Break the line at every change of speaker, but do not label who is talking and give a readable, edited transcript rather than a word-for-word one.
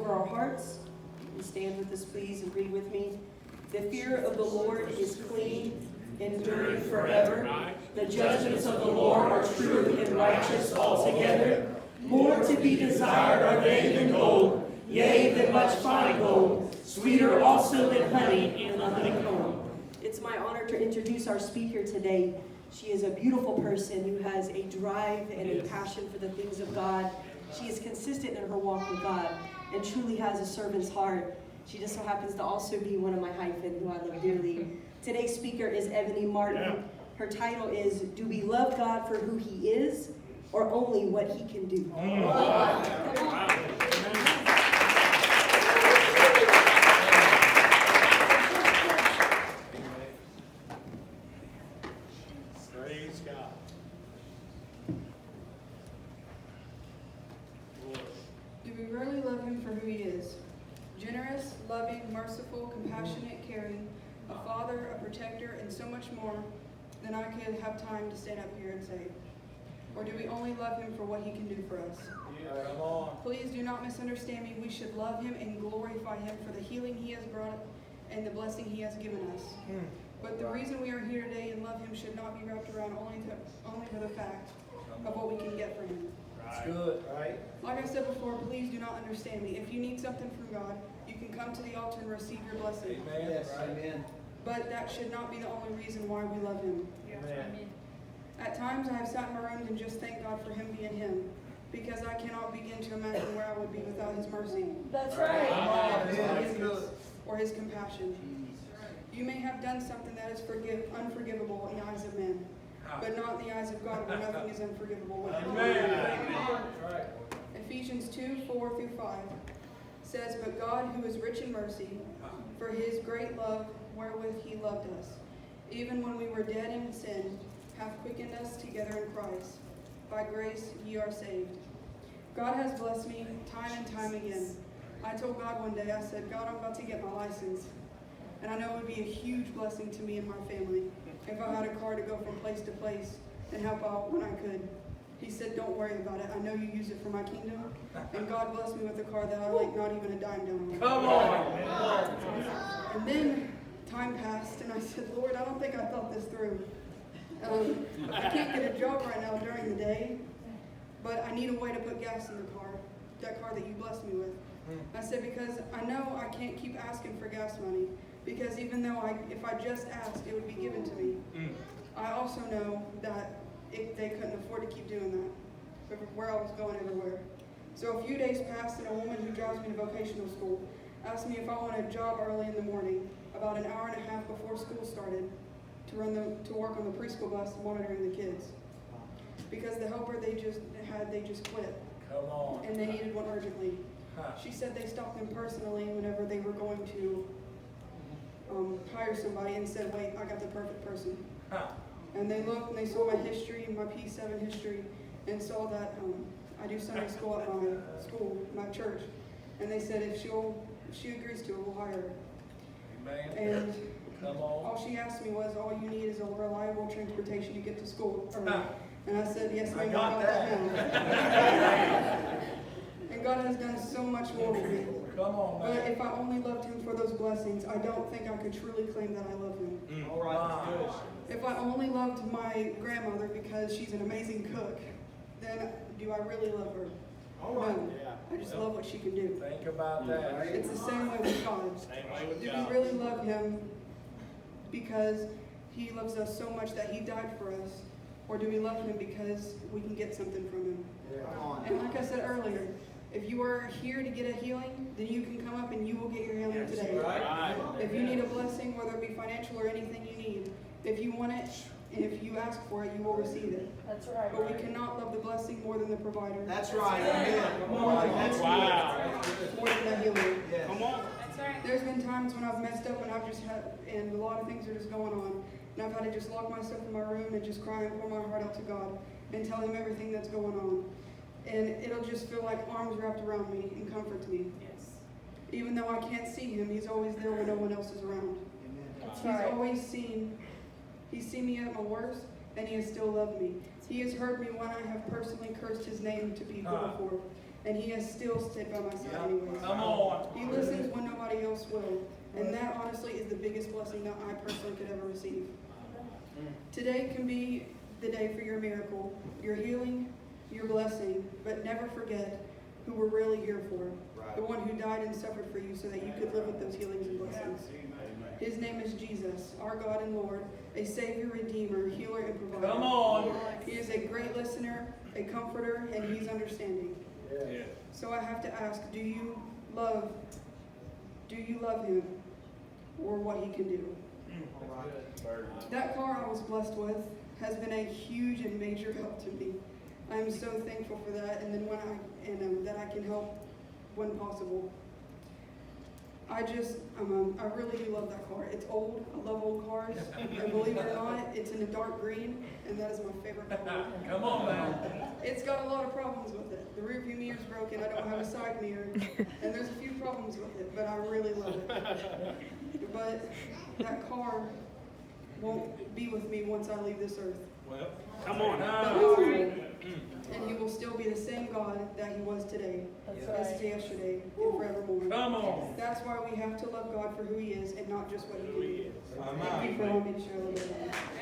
over our hearts. You can stand with us, please, and read with me. The fear of the Lord is clean, enduring forever. The judgments of the Lord are true and righteous altogether. More to be desired are they than gold, yea, than much fine gold, sweeter also than honey and the honeycomb. It's my honor to introduce our speaker today. She is a beautiful person who has a drive and a passion for the things of God. She is consistent in her walk with God and truly has a servant's heart. She just so happens to also be one of my hyphen who I love dearly. Today's speaker is Ebony Martin. Her title is, Do We Love God for Who He Is or Only What He Can Do?
Praise God.
Do we really love him for who he is? Generous, loving, merciful, compassionate, caring, a father, a protector, and so much more than I could have time to stand up here and say. Or do we only love him for what he can do for us?
Come on.
Please do not misunderstand me. We should love him and glorify him for the healing he has brought and the blessing he has given us. But the reason we are here today and love him should not be wrapped around only to the fact of what we can get from him.
That's good, right?
Like I said before, please do not understand me. If you need something from God, you can come to the altar and receive your blessing.
Amen.
Yes,
Right.
amen.
But that should not be the only reason why we love him.
Amen.
At times I have sat in my room and just thanked God for him being him, because I cannot begin to imagine where I would be without his mercy.
That's
Or
Come on,
his
yeah, that's
forgiveness,
good.
or his compassion. You may have done something that is unforgivable in the eyes of men, but not in the eyes of God, where nothing is unforgivable. with him.
Amen. Right.
Ephesians 2:4-5 says, But God, who is rich in mercy, for his great love wherewith he loved us, even when we were dead in sin, hath quickened us together in Christ. By grace ye are saved. God has blessed me time and time again. I told God one day, I said, God, I'm about to get my license. And I know it would be a huge blessing to me and my family if I had a car to go from place to place and help out when I could. He said, don't worry about it. I know you use it for my kingdom. And God blessed me with a car that I like not even a dime down on.
Come on.
And then time passed and I said, Lord, I don't think I thought this through. I can't get a job right now during the day, but I need a way to put gas in the car, that car that you blessed me with. I said, because I know I can't keep asking for gas money, because even though if I just asked, it would be given to me. I also know that they couldn't afford to keep doing that, where I was going everywhere. So a few days passed and a woman who drives me to vocational school asked me if I wanted a job early in the morning, about an hour and a half before school started, to work on the preschool bus monitoring the kids. Because the helper they just quit.
Come on.
And they needed one urgently. She said they stopped them personally whenever they were going to hire somebody and said, wait, I got the perfect person. And they looked and they saw my history, my P7 history, and saw that I do Sunday school at my school, my church. And they said if she agrees to it, we'll hire her.
Amen.
And
Come on.
all she asked me was, all you need is a reliable transportation to get to school early. And I said, yes, ma'am, I got that now. And God has done so much more for me.
Come on,
But
man.
if I only loved him for those blessings, I don't think I could truly claim that I love him.
All right, that's good.
If I only loved my grandmother because she's an amazing cook, then do I really love her?
All right.
No. I just love what she can do.
Think about that.
It's the same way with God.
Same way with
Do
God.
we really love him because he loves us so much that he died for us? Or do we love him because we can get something from him?
Come on.
And like I said earlier, if you are here to get a healing, then you can come up and you will get your healing today.
Right.
If you need a blessing, whether it be financial or anything you need, if you want it, and if you ask for it, you will receive it.
That's right.
But we cannot love the blessing more than the provider.
That's right. Amen. Come on. That's
Wow.
More than the healer.
Yes.
Come on.
There's been times when I've messed up and and a lot of things are just going on. And I've had to just lock myself in my room and just cry and pour my heart out to God and tell him everything that's going on. And it'll just feel like arms wrapped around me and comforts me.
Yes.
Even though I can't see him, he's always there when no one else is around.
That's
He's
right.
always he's seen me at my worst, and he has still loved me. He has heard me when I have personally cursed his name to people before, and he has still stood by my side anyways.
Come on.
will. And that honestly is the biggest blessing that I personally could ever receive. Today can be the day for your miracle, your healing, your blessing, but never forget who we're really here for. The one who died and suffered for you so that you could live with those healings and blessings. His name is Jesus, our God and Lord, a Savior, Redeemer, Healer, and Provider.
Come on.
He is a great listener, a comforter, and He's understanding.
Yeah.
So I have to ask, do you love Him or what He can do? That car I was blessed with has been a huge and major help to me. I am so thankful for that, and then that I can help when possible. I really do love that car. It's old. I love old cars, and believe it or not, it's in a dark green, and that is my favorite color.
Come on now.
It's got a lot of problems with it. The rear view mirror's broken. I don't have a side mirror, and there's a few problems with it, but I really love it. But that car won't be with me once I leave this earth.
Well,
Come on.
And He will still be the same God that He was today, as yesterday, and forevermore.
come on.
That's why we have to love God for who He is and not just what He can do. Thank you for allowing me to share a little bit.